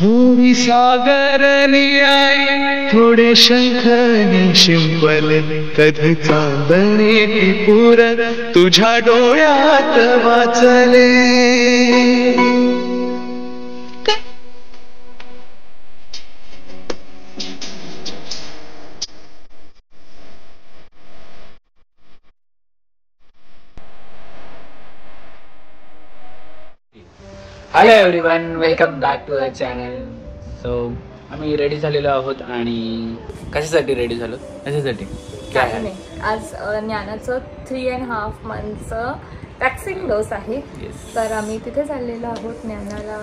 थोडी सागरनी आई थोडे शंखनी शिंपल कधी चांदणी पूर तुझ्या डोळ्यात वाचले. Hello everyone, welcome back to our channel. So आम्ही रेडी झालेलो आहोत. आणि कशासाठी रेडी झालो? कशासाठी? काय नाही, आज ज्ञानाचं 3.5 मंथचं वॅक्सिन डोस आहे. तर आम्ही तिथे चाललेलो आहोत ज्ञानाला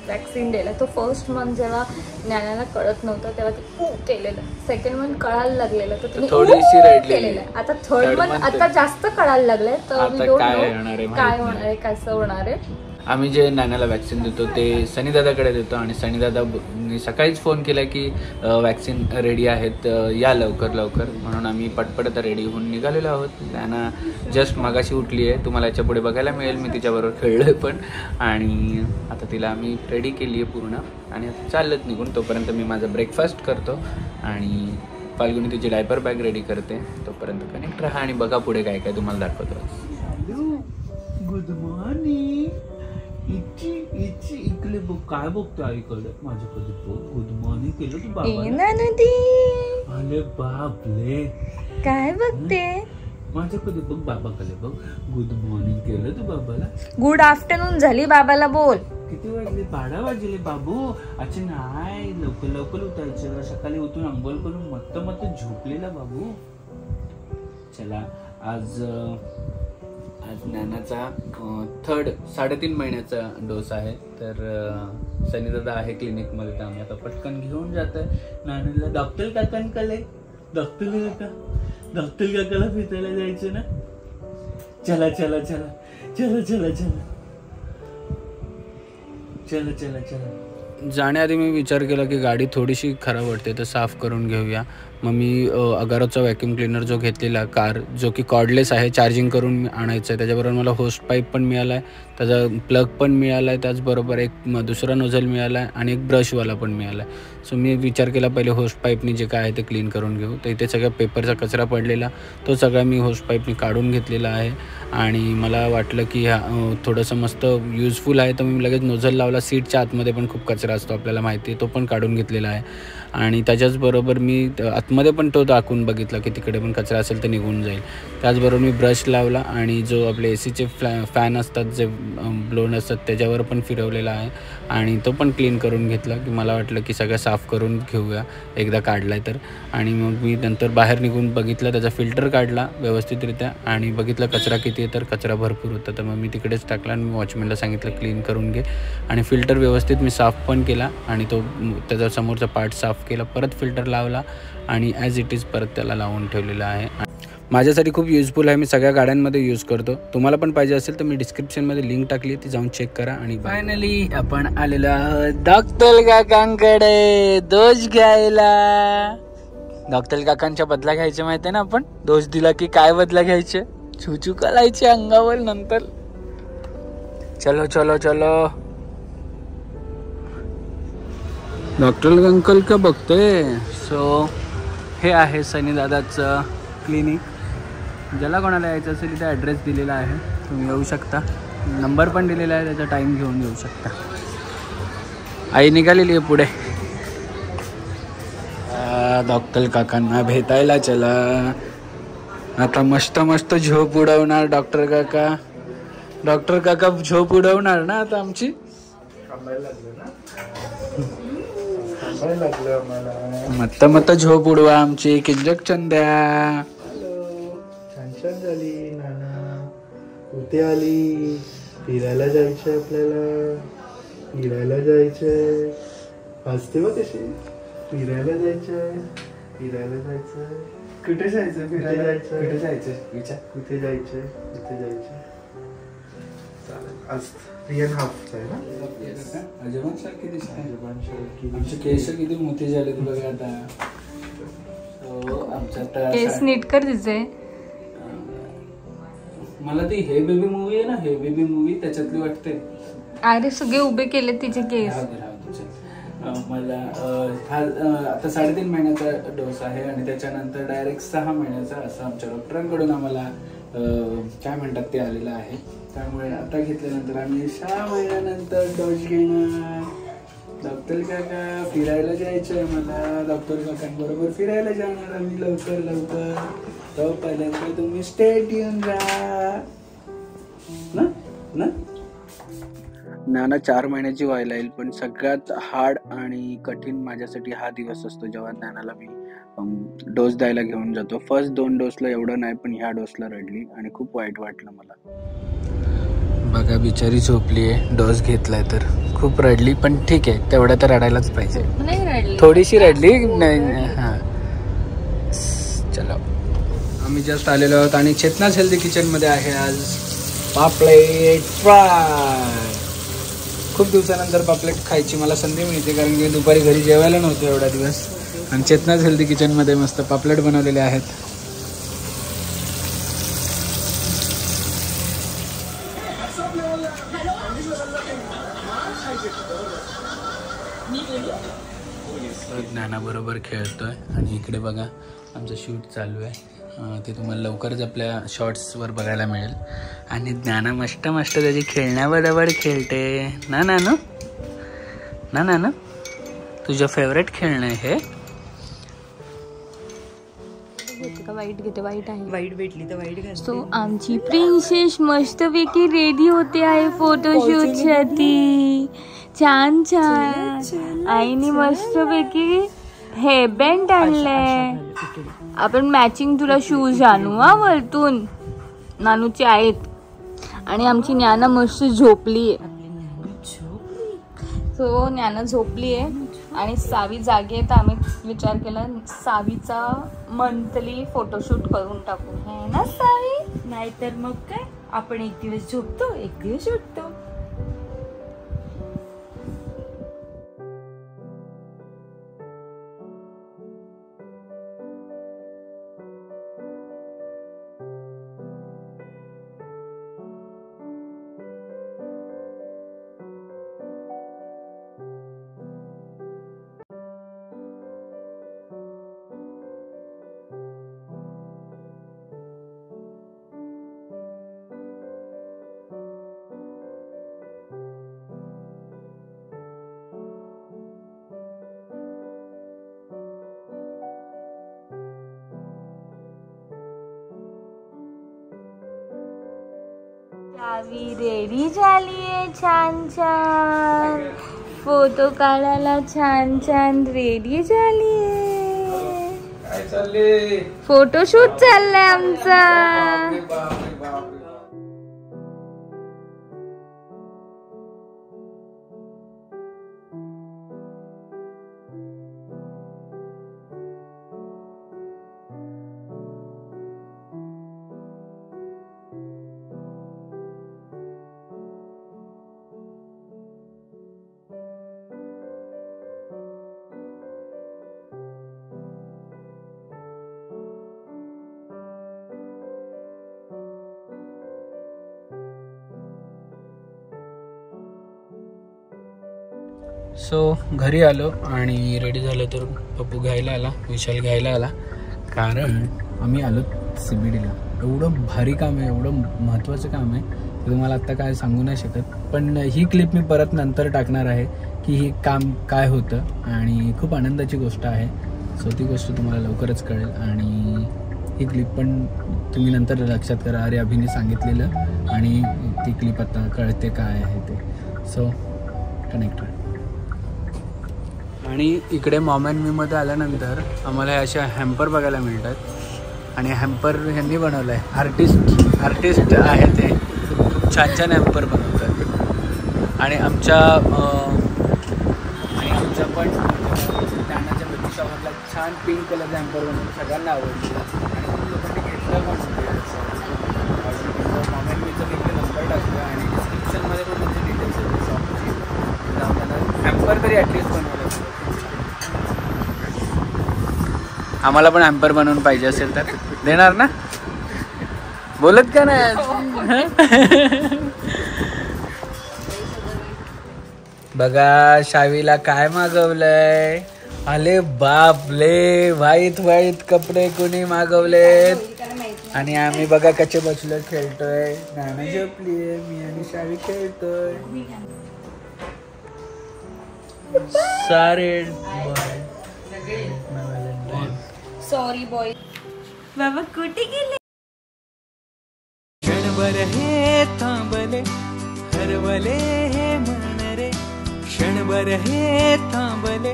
वॅक्सिन द्यायला. तो फर्स्ट मंथ जेव्हा ज्ञानाला कळत नव्हतं तेव्हा ते खूप केलेलं. सेकंड मंथ कळायला लागलेलं तर तुम्ही थोडीशी केलेलं. आता थर्ड मंथ आता जास्त कळायला लागलंय. तर मी डोंट नो काय होणार आहे, कसं होणार आहे. आम्ही जे नानाला वॅक्सिन देतो ते सनीदादाकडे देतो. आणि सनीदादांनी सकाळीच फोन केला की वॅक्सिन रेडी आहेत, या लवकर लवकर. म्हणून आम्ही पटपट रेडी होऊन निघालेलो आहोत. नाना जस्ट मगाशी उठली आहे, तुम्हाला याच्या पुढे बघायला मिळेल. मी तिच्याबरोबर खेळलो आहे पण. आणि आता तिला आम्ही रेडी केली आहे पूर्ण आणि आता चालत निघून. तोपर्यंत मी माझा ब्रेकफास्ट करतो आणि फाल्गुनी तिची डायपर बॅग रेडी करते. तोपर्यंत कनेक्ट राहा आणि बघा पुढे काय काय तुम्हाला दाखवतो. Good morning. इकडे बघ, काय बघतो आईकडे माझ्याकडे. गुड मॉर्निंग केलं तू बाबा? अरे बापले, काय बघते माझ्याकडे? बघ बाबाकडे बघ. गुड मॉर्निंग केलं तू बाबाला? गुड आफ्टरनून झाली बाबाला बोल. किती वाजले? 12 वाजले बाबू. अच्छा नाही, लवकर लवकर उठायचं. सकाळी उठून अंघोळ करून मस्त मस्त झोपलेला बाबू. चला, आज ज्ञानाचा 3.5 महिन्याचा डोस आहे. तर सनीदादा आहे क्लिनिकमध्ये, तर आम्ही आता पटकन घेऊन जात आहे नानाला. डॉक्टर काकांकडे डॉक्टर काकाला भेटायला जायचं ना. चला चला चला चला चला चला चला चला चला. जाण्याआधी मी विचार केला की गाडी थोडीशी खराब वाटते तर साफ करून घेऊया. मग मी अगारोचा व्हॅक्यूम क्लिनर जो घेतलेला कार, जो की कॉर्डलेस आहे, चार्जिंग करून आणायचं आहे. त्याच्याबरोबर मला होस्ट पाईप पण मिळाला आहे, त्याचा प्लग पण मिळाला आहे, त्याचबरोबर एक दुसरा नोझल मिळाला आहे आणि एक ब्रशवाला पण मिळाला आहे. सो मी विचार केला पहिले होस्ट पाईपनी जे काय आहे ते क्लीन करून घेऊ. तर इथे सगळ्या पेपरचा कचरा पडलेला तो सगळा मी होस्ट पाईपनी काढून घेतलेला आहे. आणि मला वाटलं की थोडंसं मस्त युजफुल आहे, तर मी लगेच नोझल लावला. सीटच्या आतमध्ये पण खूप कचरा असतो आपल्याला माहिती आहे, तो पण काढून घेतलेला आहे. आणि त्याच्याचबरोबर मी आतमध्ये पण तो टाकून बघितला की तिकडे पण कचरा असेल तर निघून जाईल. त्याचबरोबर मी ब्रश लावला आणि जो आपले AC फॅन असतात, जे ब्लोन असतात, त्याच्यावर पण फिरवलेला आहे आणि तो पण क्लीन करून घेतला. की मला वाटलं की सगळं साफ करून घेऊया एकदा काढला आहे तर. आणि मग मी नंतर बाहेर निघून बघितलं, त्याचा फिल्टर काढला व्यवस्थितरित्या आणि बघितलं कचरा किती आहे, तर कचरा भरपूर होता. तर मग मी तिकडेच टाकला आणि मी वॉचमॅनला सांगितलं क्लीन करून घे. आणि फिल्टर व्यवस्थित मी साफ पण केला आणि तो त्याचा समोरचा पार्ट साफ केला, परत फिल्टर लावला आणि ॲज इट इज परत त्याला लावून ठेवलेला आहे. माझ्यासाठी खूप युजफुल आहे, मी सगळ्या गाड्यांमध्ये यूज करतो. तुम्हाला पण पाहिजे असेल तर मी डिस्क्रिप्शनमध्ये लिंक टाकली, ती जाऊन चेक करा. आणि फायनली आपण आलेलो आहोत डॉक्टर काकांकडे डोस घ्यायला. डॉक्टर काकांच्या बदला घ्यायचे माहिती आहे ना आपण? डोस दिला की काय बदला घ्यायचे? छुचू करायचे अंगावर नंतर. चलो चलो चलो. डॉक्टर अंकल का बघतोय? सो हे आहे सनीदादाचं क्लिनिक. ज्याला कोणाला यायचं असेल तिथे ॲड्रेस दिलेला आहे, तुम्ही येऊ शकता. नंबर पण दिलेला आहे, त्याचा टाईम घेऊन येऊ शकता. आई निघालेली आहे पुढे. डॉक्टर काकांना भेटायला चला. आता मस्त मस्त झोप उडवणार डॉक्टर काका. डॉक्टर काका झोप उडवणार ना आता आमची. मत मत झोप उडवा आमची. एक इंजेक्शन द्या. छान छान झाली नाना. कुठे आली? फिरायला जायचंय आपल्याला. फिरायला जायचंय. हसते बघ कशी. फिरायला जायचंय. फिरायला जायचंय. कुठे जायचं? फिरायला जायचं. कुठे जायचं? विचार. कुठे जायचंय? कुठे जायचंय? चालेल. आज 3.5 आहे ना? आजोबांसारखी दिसते. आमचे केस किती मोठे झाले बघा आता. आमच्या केस नीट कर तिचे. मला ती हे बेबी मूवी आहे ना, हे बेबी मूवी त्याच्यातली वाटते. अरे सगळे उभे केले तिचे केस. मला हा आता 3.5 महिन्याचा डोस आहे आणि त्याच्यानंतर डायरेक्ट 6 महिन्याचा असं आमच्या डॉक्टरांकडून आम्हाला काय म्हणतात ते आलेलं आहे. त्यामुळे आता घेतल्यानंतर आम्ही 6 महिन्यानंतर डोस घेणार. डॉक्टर काका फिरायला जायचं आहे मला. डॉक्टर काकांबरोबर फिरायला जाणार आम्ही लवकर. तोपर्यंत तुम्ही स्टेट येऊन जा ना. नाना 4 महिन्याची व्हायला येईल, पण सगळ्यात हार्ड आणि कठीण माझ्यासाठी हा दिवस असतो जेव्हा ज्ञानाला मी डोस द्यायला घेऊन जातो. फर्स्ट 2 डोसला एवढं नाही, पण ह्या डोसला रडली आणि खूप वाईट वाटलं मला. बघा बिचारी झोपली आहे, डोस घेतलाय तर खूप रडली, पण ठीक आहे तेवढं तर रडायलाच पाहिजे. थोडीशी रडली नाही. हां चलो, आम्ही जस्ट आलेलो आहोत आणि चेतनाज हेल्दी किचनमध्ये आहे आज पापलेट फ्राय. खूप दिवसानंतर पापलेट खायची मला संधी मिळते, कारण की दुपारी घरी जेवायला नव्हतं एवढा दिवस. आणि चेतनाज हेल्दी किचनमध्ये मस्त पापलेट बनवलेले आहेत. ज्ञानाबरोबर खेळतोय आणि इकडे बघा आमचं शूट चालू आहे. ते तुम्हाला लवकरच आपल्या शॉर्ट्सवर बघायला मिळेल. आणि ज्ञाना मस्त त्याची खेळण्याबरोबर खेळते ना ना. तुझं फेवरेट खेळणं आहे हे. वाईट घेते, वाईट आहे, वाईट भेटली तर वाईट घाल. सो आमची प्रिन्सेस मस्तपैकी रेडी होते आहे फोटोशूट साठी. छान आईने मस्तपैकी हेअरबँड आणलाय. आपण मॅचिंग तुला शूज आणू हा वरतून, नानूचे आहेत. आणि आमची ज्ञाना मस्त झोपली आहे. सो ज्ञाना झोपली आहे आणि सावी जागी आहे, तर आम्ही विचार केला सावीचा मंथली फोटोशूट करून टाकू है ना सावी. नाहीतर मग काय, आपण एक दिवस झोपतो एक दिवस उठतो. सावी रेडी झालीये छान फोटो काढायला. छान रेडी झालीये. फोटोशूट चाललाय आमचा. सो घरी आलो आणि रेडी झालो तर पप्पू घ्यायला आला, विशाल घ्यायला आला, कारण आम्ही आलो CBDला. एवढं भारी काम आहे, एवढं महत्त्वाचं काम आहे ते तुम्हाला आत्ता काय सांगू नाही शकत. पण ही क्लिप मी परत नंतर टाकणार आहे की ही काम काय होतं आणि खूप आनंदाची गोष्ट आहे. सो ती गोष्ट तुम्हाला लवकरच कळेल आणि ही क्लिप पण तुम्ही नंतर लक्षात करा, अरे अभिने सांगितलेलं आणि ती क्लिप आता कळते काय आहे ते. So connect. आणि इकडे मॉम अँड मीमध्ये आल्यानंतर आम्हाला अशा हॅम्पर बघायला मिळतात आणि हॅम्पर ह्यांनी बनवलं आहे. आर्टिस्ट आहे ते, छान हॅम्पर बनवतात. आणि आमच्या पण ज्ञानाच्या बर्थडे शॉपला छान पिंक कलरचा हॅम्पर बनवून सगळ्यांना आवडलं आणि खूप लोकांनी घेतलं पण. मॉम अँड मीचं मी इकडे नंबर टाकलं आणि डिस्क्रिप्शनमध्ये पण तुमचे डिटेल्स आहेत शॉपची. हॅम्पर तरी ॲटलिस्ट बनवलं. आम्हाला पण हॅम्पर बनवून पाहिजे असेल तर देणार ना, बोलत का नाही. बघा शावीला काय मागवलंय. अरे बापले, व्हाईट कपडे कुणी मागवलेत. आणि आम्ही बघा कसे बसलो खेळतोय. नाना झोपलीये, मी आणि शावी खेळतोय. सारे सॉरी बॉय. बाबा कुठे गेले. क्षणभर हे थांबले हरवले हे मन रे. क्षणभर हे थांबले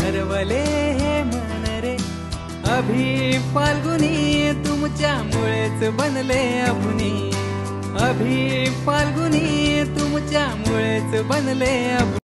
हरवले हे मन रे. अभि फाल्गुनी तुमच्यामुळेच बनले अभुनी. अभि फाल्गुनी तुमच्यामुळेच बनले अभुनी.